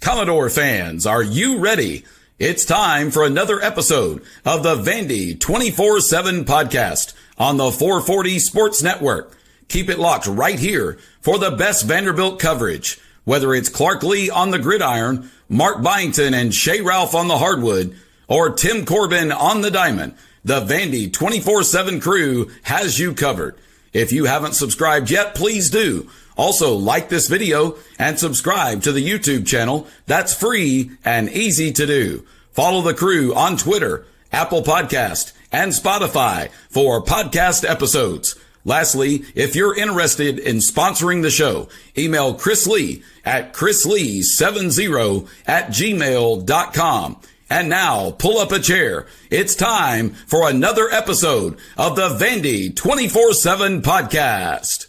Commodore fans, are you ready? It's time for another episode of the Vandy 24/7 podcast on the 440 Sports Network. Keep it locked right here for the best Vanderbilt coverage. Whether it's Clark Lee on the gridiron, Mark Byington and Shea Ralph on the hardwood, or Tim Corbin on the diamond, the Vandy 24/7 crew has you covered. If you haven't subscribed yet, please do. Also, like this video and subscribe to the YouTube channel. That's free and easy to do. Follow the crew on Twitter, Apple Podcast, and Spotify for podcast episodes. Lastly, if you're interested in sponsoring the show, email Chris Lee at chrislee70@gmail.com. And now, pull up a chair. It's time for another episode of the Vandy 24/7 podcast.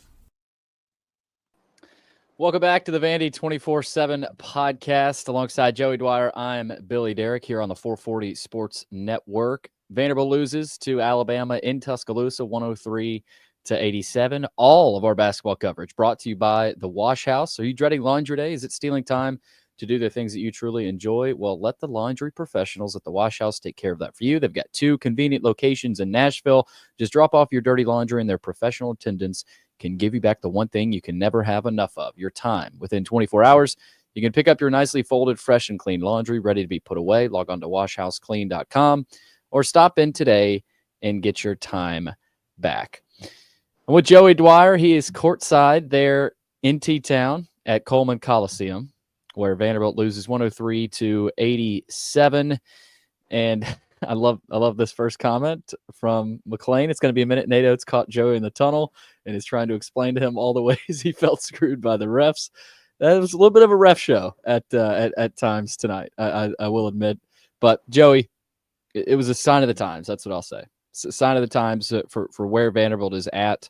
Welcome back to the Vandy 24/7 podcast. Alongside Joey Dwyer, I'm Billy Derrick here on the 440 Sports Network. Vanderbilt loses to Alabama in Tuscaloosa, 103-87. All of our basketball coverage brought to you by the Wash House. Are you dreading laundry day? Is it stealing time to do the things that you truly enjoy? Well, let the laundry professionals at the Wash House take care of that for you. They've got 2 convenient locations in Nashville. Just drop off your dirty laundry and their professional attendants can give you back the one thing you can never have enough of, your time. Within 24 hours, you can pick up your nicely folded, fresh, and clean laundry ready to be put away. Log on to washhouseclean.com or stop in today and get your time back. And with Joey Dwyer, he is courtside there in T-Town at Coleman Coliseum, where Vanderbilt loses 103-87. And I love this first comment from McLean. It's going to be a minute. Nate Oates caught Joey in the tunnel and is trying to explain to him all the ways he felt screwed by the refs. That was a little bit of a ref show at times tonight, I will admit. But Joey, it was a sign of the times. That's what I'll say. It's a sign of the times for where Vanderbilt is at.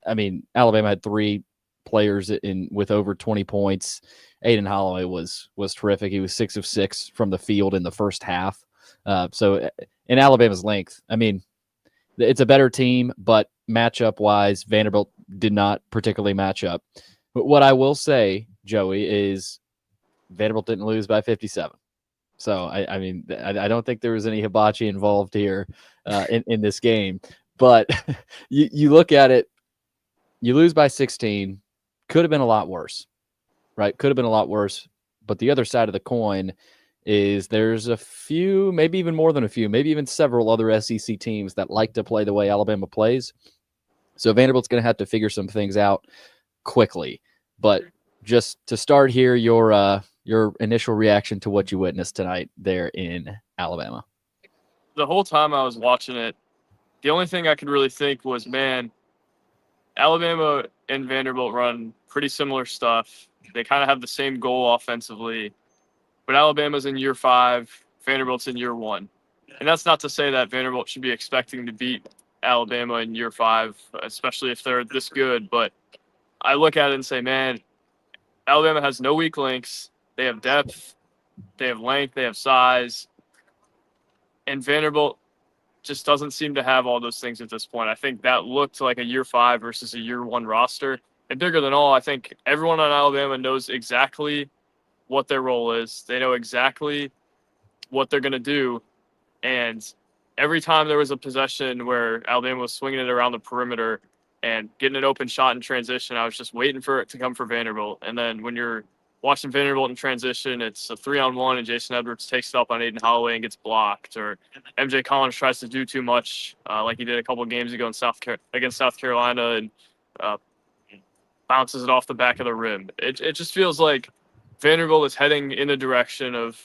I mean, Alabama had 3 players with over 20 points. Aiden Holloway was terrific. He was 6 of 6 from the field in the first half. So in Alabama's length, I mean, it's a better team, but matchup-wise, Vanderbilt did not particularly match up. But what I will say, Joey, is Vanderbilt didn't lose by 57. So, I mean, I don't think there was any hibachi involved here in this game. But you look at it, you lose by 16, could have been a lot worse, right? Could have been a lot worse. But the other side of the coin is there's a few, maybe even more than a few, maybe even several other SEC teams that like to play the way Alabama plays. So Vanderbilt's going to have to figure some things out quickly. But just to start here, your initial reaction to what you witnessed tonight there in Alabama. The whole time I was watching it, the only thing I could really think was, man, Alabama and Vanderbilt run pretty similar stuff. They kind of have the same goal offensively. But Alabama's in year 5, Vanderbilt's in year 1. And that's not to say that Vanderbilt should be expecting to beat Alabama in year 5, especially if they're this good. But I look at it and say, man, Alabama has no weak links. They have depth, they have length, they have size. And Vanderbilt just doesn't seem to have all those things at this point. I think that looked like a year 5 versus a year 1 roster. And bigger than all, I think everyone on Alabama knows exactly what their role is. They know exactly what they're going to do. And every time there was a possession where Alabama was swinging it around the perimeter and getting an open shot in transition, I was just waiting for it to come for Vanderbilt. And then when you're watching Vanderbilt in transition, it's a 3-on-1 and Jason Edwards takes it up on Aiden Holloway and gets blocked, or MJ Collins tries to do too much like he did a couple of games ago against South Carolina and bounces it off the back of the rim. It just feels like Vanderbilt is heading in the direction of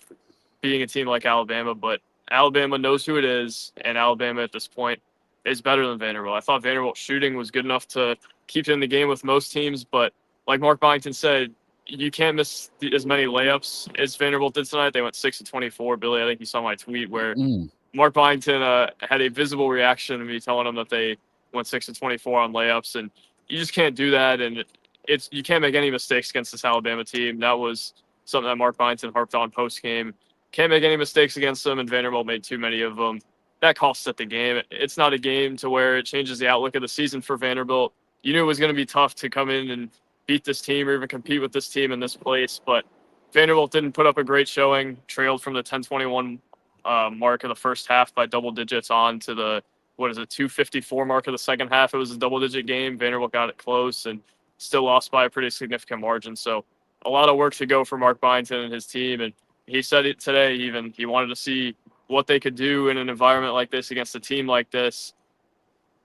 being a team like Alabama, but Alabama knows who it is, and Alabama at this point is better than Vanderbilt. I thought Vanderbilt's shooting was good enough to keep it in the game with most teams, but like Mark Byington said, you can't miss as many layups as Vanderbilt did tonight. They went 6 of 24. Billy, I think you saw my tweet where Mark Byington had a visible reaction to me telling him that they went 6 of 24 on layups, and you just can't do that, and you can't make any mistakes against this Alabama team. That was something that Mark Byington harped on post-game. Can't make any mistakes against them, and Vanderbilt made too many of them. That costs at the game. It's not a game to where it changes the outlook of the season for Vanderbilt. You knew it was going to be tough to come in and beat this team or even compete with this team in this place, but Vanderbilt didn't put up a great showing, trailed from the 10:21 mark of the first half by double digits on to the, 2:54 mark of the second half. It was a double-digit game. Vanderbilt got it close and still lost by a pretty significant margin. So a lot of work to go for Mark Byington and his team. And he said it today even. He wanted to see what they could do in an environment like this against a team like this.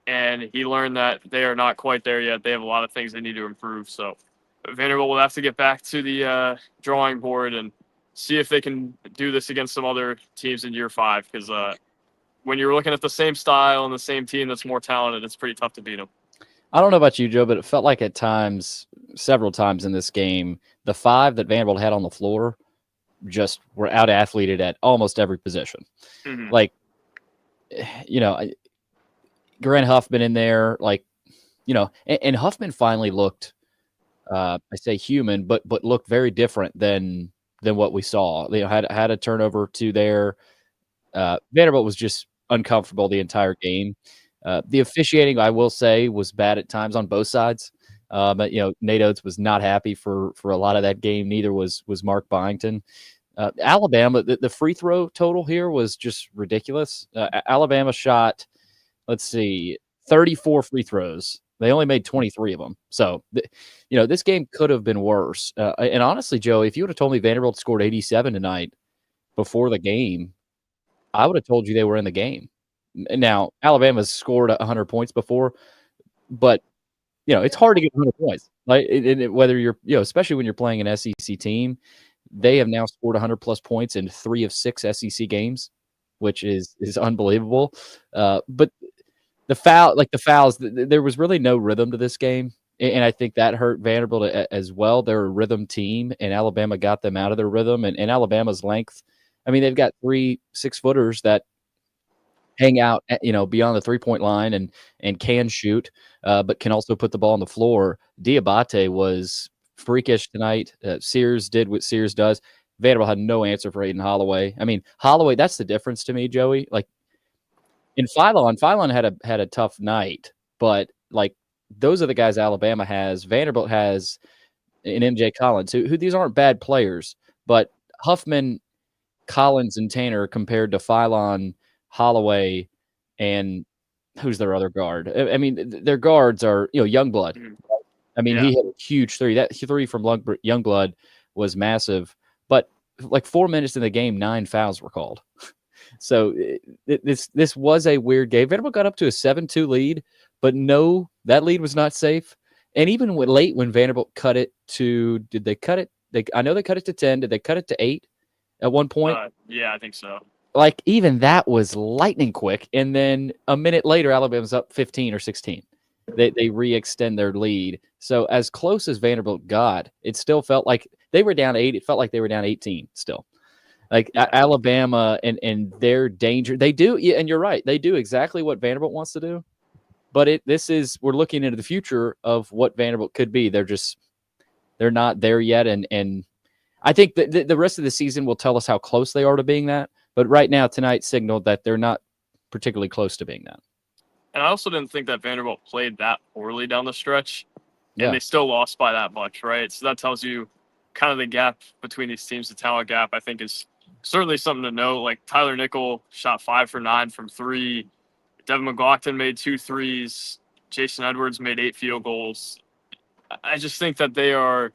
And he learned that they are not quite there yet. They have a lot of things they need to improve. So Vanderbilt will have to get back to the drawing board and see if they can do this against some other teams in year 5. Because when you're looking at the same style and the same team that's more talented, it's pretty tough to beat them. I don't know about you, Joe, but it felt like at times, several times in this game, the 5 that Vanderbilt had on the floor just were out-athleted at almost every position. Mm-hmm. Like, Grant Huffman in there, and Huffman finally looked, I say human, but looked very different than what we saw. Had a turnover or 2 there. Vanderbilt was just uncomfortable the entire game. The officiating, I will say, was bad at times on both sides. But Nate Oates was not happy for a lot of that game. Neither was Mark Byington. Alabama, the free throw total here was just ridiculous. Alabama shot, 34 free throws. They only made 23 of them. So, this game could have been worse. And honestly, Joe, if you would have told me Vanderbilt scored 87 tonight before the game, I would have told you they were in the game. Now, Alabama's scored 100 points before, but, it's hard to get 100 points. Whether you're, especially when you're playing an SEC team, they have now scored 100-plus points in 3 of 6 SEC games, which is unbelievable. But the fouls, there was really no rhythm to this game, and I think that hurt Vanderbilt as well. They're a rhythm team, and Alabama got them out of their rhythm. And Alabama's length, they've got 3 6-footers that hang out, beyond the 3-point line and can shoot, but can also put the ball on the floor. Diabate was freakish tonight. Sears did what Sears does. Vanderbilt had no answer for Aiden Holloway. Holloway, that's the difference to me, Joey. In Phylon had a tough night, but those are the guys Alabama has. Vanderbilt has an MJ Collins, who these aren't bad players, but Huffman, Collins, and Tanner compared to Phylon, Holloway, and who's their other guard? Their guards are Youngblood. He hit a huge 3. That 3 from Youngblood was massive, but 4 minutes in the game, 9 fouls were called. So this was a weird game. Vanderbilt got up to a 7-2 lead, but no, that lead was not safe. And even late when Vanderbilt cut it to, did they cut it? I know they cut it to 10. Did they cut it to 8 at one point? Yeah, I think so. Even that was lightning quick. And then a minute later, Alabama's up 15 or 16. They re-extend their lead. So as close as Vanderbilt got, it still felt like they were down 8. It felt like they were down 18 still. Alabama and their danger. They do, and you're right. They do exactly what Vanderbilt wants to do. But we're looking into the future of what Vanderbilt could be. They're not there yet. And I think the rest of the season will tell us how close they are to being that. But right now, tonight signaled that they're not particularly close to being that. And I also didn't think that Vanderbilt played that poorly down the stretch. And Yeah. they still lost by that much, right? So that tells you kind of the gap between these teams. The talent gap, I think, is certainly something to note. Tyler Nickel shot 5 for 9 from 3. Devin McLaughlin made 2 threes. Jason Edwards made 8 field goals. I just think that they are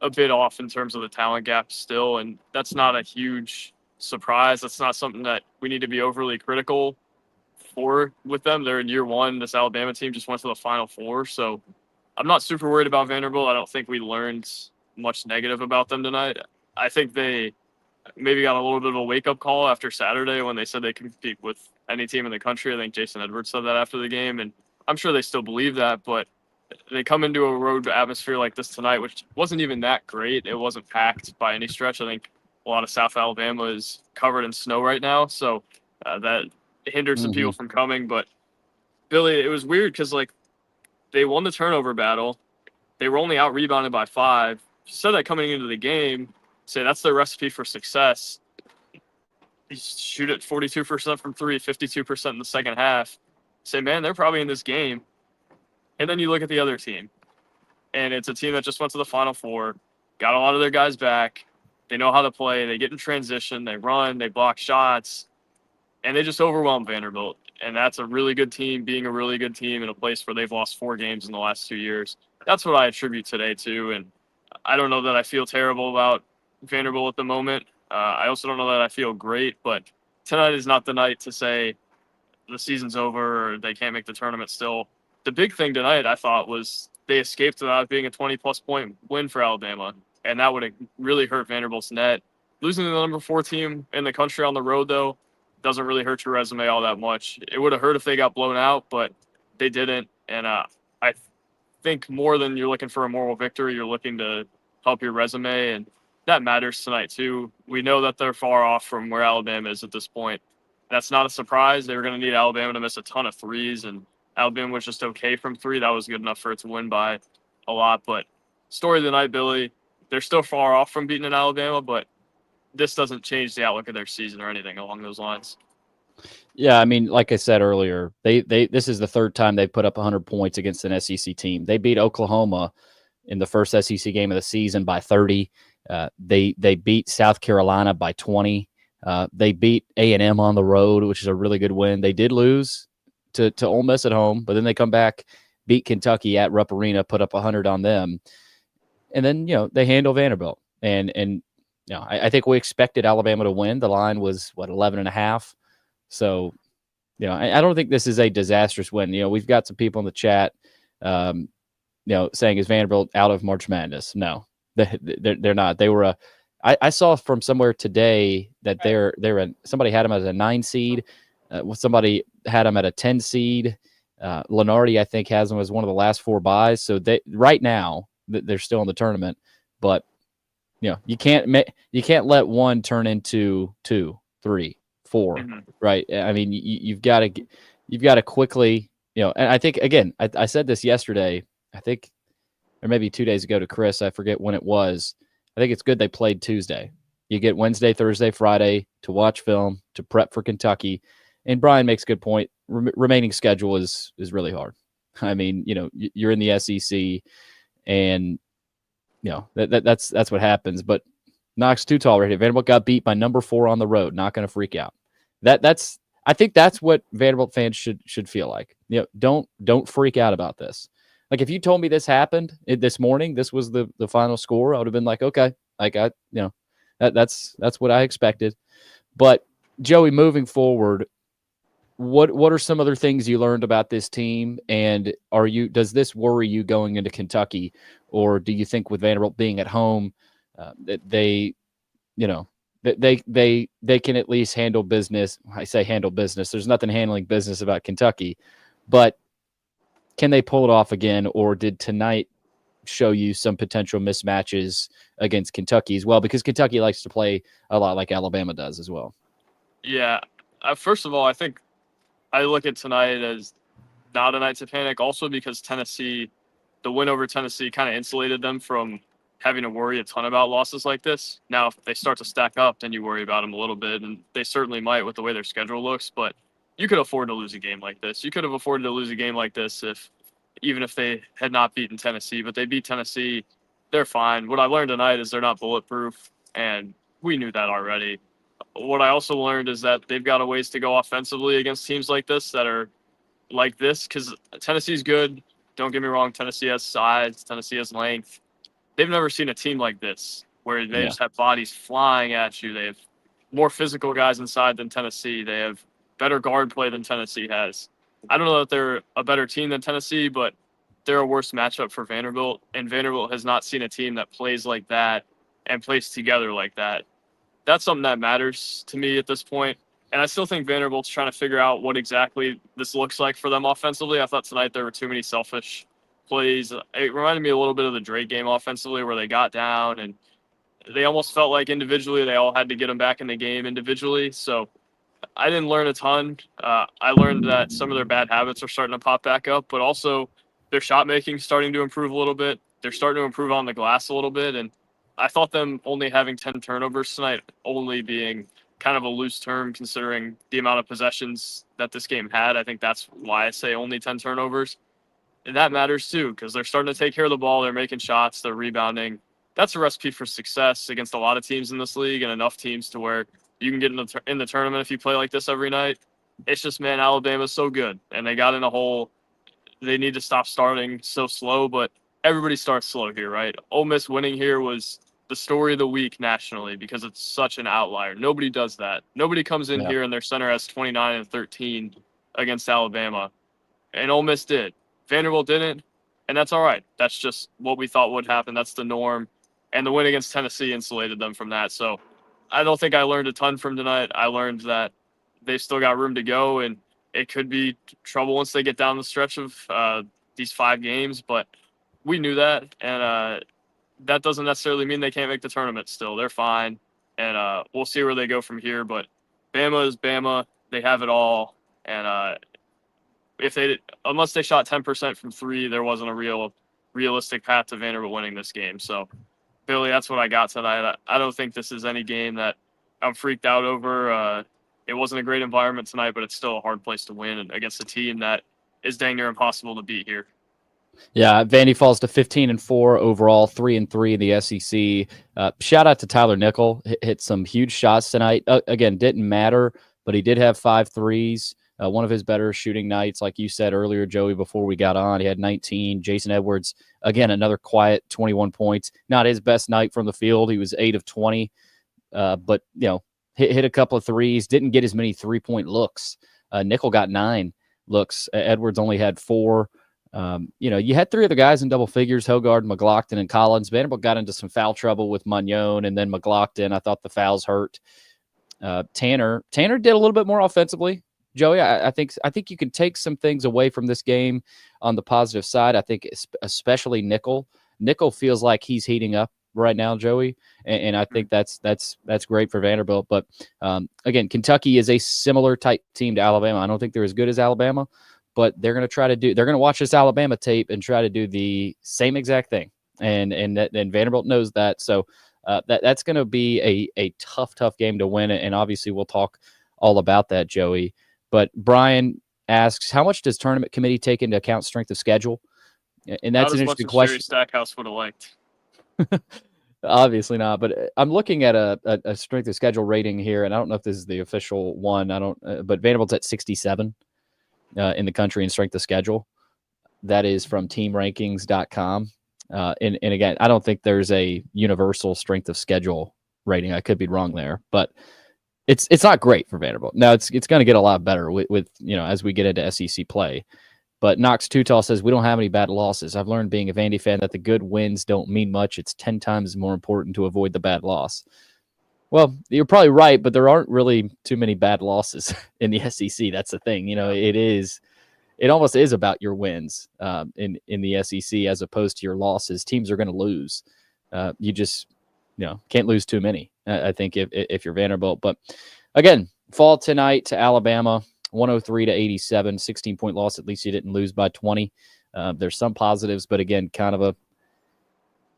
a bit off in terms of the talent gap still, and that's not a huge surprise. That's not something that we need to be overly critical for with them. They're in year 1. This Alabama team just went to the Final Four, so I'm not super worried about Vanderbilt. I don't think we learned much negative about them tonight. I think they maybe got a little bit of a wake-up call after Saturday when they said they can compete with any team in the country. I think Jason Edwards said that after the game, and I'm sure they still believe that, but they come into a road atmosphere like this tonight, which wasn't even that great. It wasn't packed by any stretch. I think a lot of South Alabama is covered in snow right now, so that hindered some people from coming. But, Billy, it was weird because, they won the turnover battle. They were only out-rebounded by 5. You said that coming into the game, say that's their recipe for success. You shoot at 42% from 3, 52% in the second half. Say, man, they're probably in this game. And then you look at the other team, and it's a team that just went to the Final Four, got a lot of their guys back, They know how to play. They get in transition. They run. They block shots. And they just overwhelm Vanderbilt. And that's a really good team being a really good team in a place where they've lost 4 games in the last 2 years. That's what I attribute today to. And I don't know that I feel terrible about Vanderbilt at the moment. I also don't know that I feel great, but tonight is not the night to say the season's over or they can't make the tournament still. The big thing tonight, I thought, was they escaped without being a 20-plus point win for Alabama, and that would have really hurt Vanderbilt's net. Losing to the number 4 team in the country on the road, though, doesn't really hurt your resume all that much. It would have hurt if they got blown out, but they didn't, and I think more than you're looking for a moral victory, you're looking to help your resume, and that matters tonight, too. We know that they're far off from where Alabama is at this point. That's not a surprise. They were going to need Alabama to miss a ton of threes, and Alabama was just okay from 3. That was good enough for it to win by a lot. But story of the night, Billy, they're still far off from beating an Alabama, but this doesn't change the outlook of their season or anything along those lines. Yeah, I mean, like I said earlier, they this is the 3rd time they've put up 100 points against an SEC team. They beat Oklahoma in the first SEC game of the season by 30. They beat South Carolina by 20. They beat A&M on the road, which is a really good win. They did lose to Ole Miss at home, but then they come back, beat Kentucky at Rupp Arena, put up 100 on them. And then, they handle Vanderbilt. And I think we expected Alabama to win. The line was, 11.5. So, I don't think this is a disastrous win. We've got some people in the chat, saying, is Vanderbilt out of March Madness? No, they're not. They were I saw from somewhere today that somebody had them as a 9 seed. Somebody had them at a 10 seed. Lenardi, I think, has them as one of the last 4 buys. So right now they're still in the tournament, but you can't let 1 turn into 2, 3, 4, right? I mean, you've got to quickly, and I think, again, I said this yesterday, I think, or maybe 2 days ago to Chris, I forget when it was. I think it's good they played Tuesday. You get Wednesday, Thursday, Friday to watch film, to prep for Kentucky. And Brian makes a good point. Remaining schedule is really hard. I mean, you're in the SEC, and that's what happens. But Knox too tall right here. Vanderbilt got beat by number 4 on the road. Not going to freak out. I think that's what Vanderbilt fans should feel like. Don't freak out about this. Like, if you told me this happened this morning, this was the final score, I would have been like, okay, that's what I expected. But Joey, moving forward, what are some other things you learned about this team? And does this worry you going into Kentucky, or do you think with Vanderbilt being at home, that they can at least handle business? I say handle business. There's nothing handling business about Kentucky, but can they pull it off again, or did tonight show you some potential mismatches against Kentucky as well? Because Kentucky likes to play a lot like Alabama does as well. Yeah. First of all, I think I look at tonight as not a night to panic, also because the win over Tennessee kind of insulated them from having to worry a ton about losses like this. Now, if they start to stack up, then you worry about them a little bit, and they certainly might with the way their schedule looks, but you could afford to lose a game like this. You could have afforded to lose a game like this even if they had not beaten Tennessee, but they beat Tennessee. They're fine. What I learned tonight is they're not bulletproof, and we knew that already. What I also learned is that they've got a ways to go offensively against teams like this that are like this, because Tennessee's good. Don't get me wrong. Tennessee has size. Tennessee has length. They've never seen a team like this where they just have bodies flying at you. They have more physical guys inside than Tennessee. They have better guard play than Tennessee has. I don't know that they're a better team than Tennessee, but they're a worse matchup for Vanderbilt, and Vanderbilt has not seen a team that plays like that and plays together like that. That's something that matters to me at this point, and I still think Vanderbilt's trying to figure out what exactly this looks like for them offensively. I thought tonight there were too many selfish plays. It reminded me a little bit of the Drake game offensively, where they got down and they almost felt like individually they all had to get them back in the game individually. So I didn't learn a ton. I learned that some of their bad habits are starting to pop back up, but also their shot making is starting to improve a little bit. They're starting to improve on the glass a little bit. And I thought them only having 10 turnovers tonight, only being kind of a loose term considering the amount of possessions that this game had. I think that's why I say only 10 turnovers. And that matters too, because they're starting to take care of the ball. They're making shots. They're rebounding. that's a recipe for success against a lot of teams in this league and enough teams to where you can get in the tournament if you play like this every night. It's just, man, Alabama's so good, and they got in a hole. They need to stop starting so slow, but everybody starts slow here, right? Ole Miss winning here was the story of the week nationally because it's such an outlier. Nobody does that. Nobody comes in here and their center has 29 and 13 against Alabama, and Ole Miss did. Vanderbilt didn't, and that's all right. That's just what we thought would happen. That's the norm, and the win against Tennessee insulated them from that. So I don't think I learned a ton from tonight. I learned that they've still got room to go, and it could be trouble once they get down the stretch of these 5 games. But we knew that, and that doesn't necessarily mean they can't make the tournament still. They're fine, and we'll see where they go from here. But Bama is Bama. They have it all, and unless they shot 10% from 3, there wasn't a realistic path to Vanderbilt winning this game. So, Billy, that's what I got tonight. I don't think this is any game that I'm freaked out over. It wasn't a great environment tonight, but it's still a hard place to win against a team that is dang near impossible to beat here. Yeah, Vandy falls to 15-4 overall, 3-3 in the SEC. Shout out to Tyler Nickel, hit some huge shots tonight. Again, didn't matter, but he did have 5 threes. One of his better shooting nights, like you said earlier, Joey, before we got on. He had 19. Jason Edwards, again, another quiet 21 points. Not his best night from the field. He was 8 of 20, but hit a couple of threes. Didn't get as many 3-point looks. Nickel got 9 looks. Edwards only had 4. You had 3 other guys in double figures, Hogard, McLaughlin, and Collins. Vanderbilt got into some foul trouble with Magnon and then McLaughlin. I thought the fouls hurt. Tanner did a little bit more offensively. Joey, I think you can take some things away from this game on the positive side. I think especially Nickel. Nickel feels like he's heating up right now, Joey, and I think that's great for Vanderbilt. But again, Kentucky is a similar type team to Alabama. I don't think they're as good as Alabama, but they're going to watch this Alabama tape and try to do the same exact thing. And Vanderbilt knows that. So that's going to be a tough game to win. And obviously we'll talk all about that, Joey. But Brian asks, how much does tournament committee take into account strength of schedule? And that's an interesting question. Jerry Stackhouse would have liked. Obviously not, but I'm looking at a strength of schedule rating here, and I don't know if this is the official one. But Vanderbilt's at 67 in the country in strength of schedule. That is from teamrankings.com. And again, I don't think there's a universal strength of schedule rating. I could be wrong there, but it's not great for Vanderbilt. Now it's going to get a lot better with as we get into SEC play. But Knox Tutal says, we don't have any bad losses. I've learned being a Vandy fan that the good wins don't mean much. It's 10 times more important to avoid the bad loss. Well, you're probably right, but there aren't really too many bad losses in the SEC. That's the thing. It almost is about your wins in the SEC as opposed to your losses. Teams are going to lose. You just can't lose too many, I think, if you're Vanderbilt. But again, fall tonight to Alabama. 103-87, 16-point loss. At least you didn't lose by 20. There's some positives, but again, kind of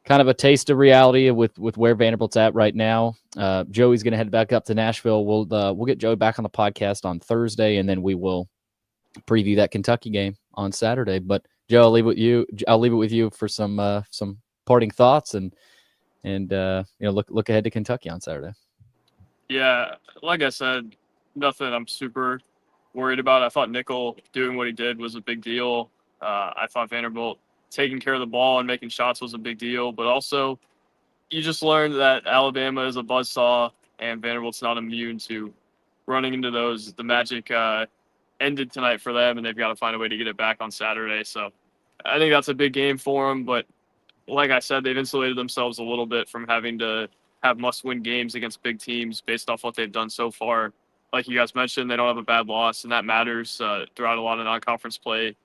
a taste of reality with where Vanderbilt's at right now. Joey's going to head back up to Nashville. We'll get Joey back on the podcast on Thursday, and then we will preview that Kentucky game on Saturday. But Joe, I'll leave it with you for some parting thoughts and look ahead to Kentucky on Saturday. Yeah, like I said, nothing I'm super worried about. I thought Nickel doing what he did was a big deal. I thought Vanderbilt taking care of the ball and making shots was a big deal. But also, you just learned that Alabama is a buzzsaw and Vanderbilt's not immune to running into those. The magic ended tonight for them, and they've got to find a way to get it back on Saturday. So I think that's a big game for them. But like I said, they've insulated themselves a little bit from having to have must-win games against big teams based off what they've done so far. Like you guys mentioned, they don't have a bad loss, and that matters throughout a lot of non-conference play.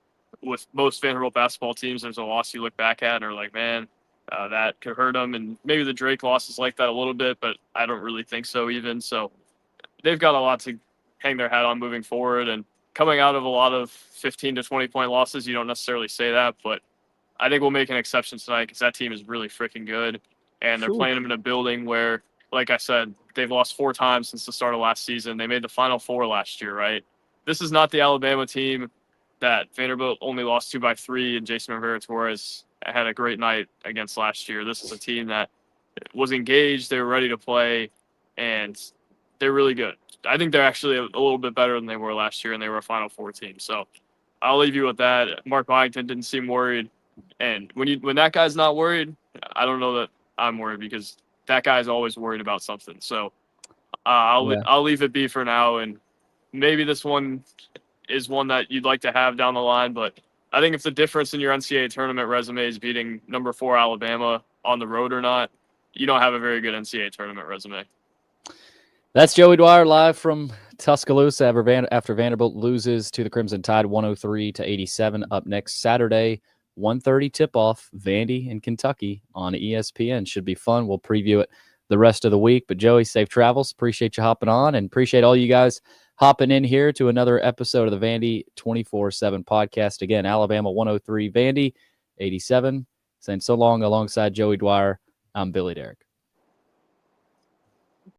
With most Vanderbilt basketball teams, there's a loss you look back at and are like, man, that could hurt them. And maybe the Drake loss is like that a little bit, but I don't really think so even. So they've got a lot to hang their hat on moving forward. And coming out of a lot of 15 to 20-point losses, you don't necessarily say that, but I think we'll make an exception tonight because that team is really freaking good. And they're playing them in a building where, like I said, they've lost 4 times since the start of last season. They made the Final Four last year, right? This is not the Alabama team that Vanderbilt only lost to by 3, and Jason Rivera-Torres had a great night against last year. This is a team that was engaged. They were ready to play, and they're really good. I think they're actually a little bit better than they were last year, and they were a Final Four team. So I'll leave you with that. Mark Byington didn't seem worried, and when that guy's not worried, I don't know that I'm worried, because that guy's always worried about something. So I'll leave it be for now, and maybe this one is one that you'd like to have down the line. But I think if the difference in your NCAA tournament resume is beating number 4 Alabama on the road or not, you don't have a very good NCAA tournament resume. That's Joey Dwyer live from Tuscaloosa after Vanderbilt loses to the Crimson Tide 103-87. Up next Saturday, 1:30 tip-off, Vandy in Kentucky on ESPN. Should be fun. We'll preview it the rest of the week. But Joey, safe travels. Appreciate you hopping on, and appreciate all you guys hopping in here to another episode of the Vandy 24/7 podcast. Again, Alabama 103, Vandy 87. Saying so long alongside Joey Dwyer. I'm Billy Derrick.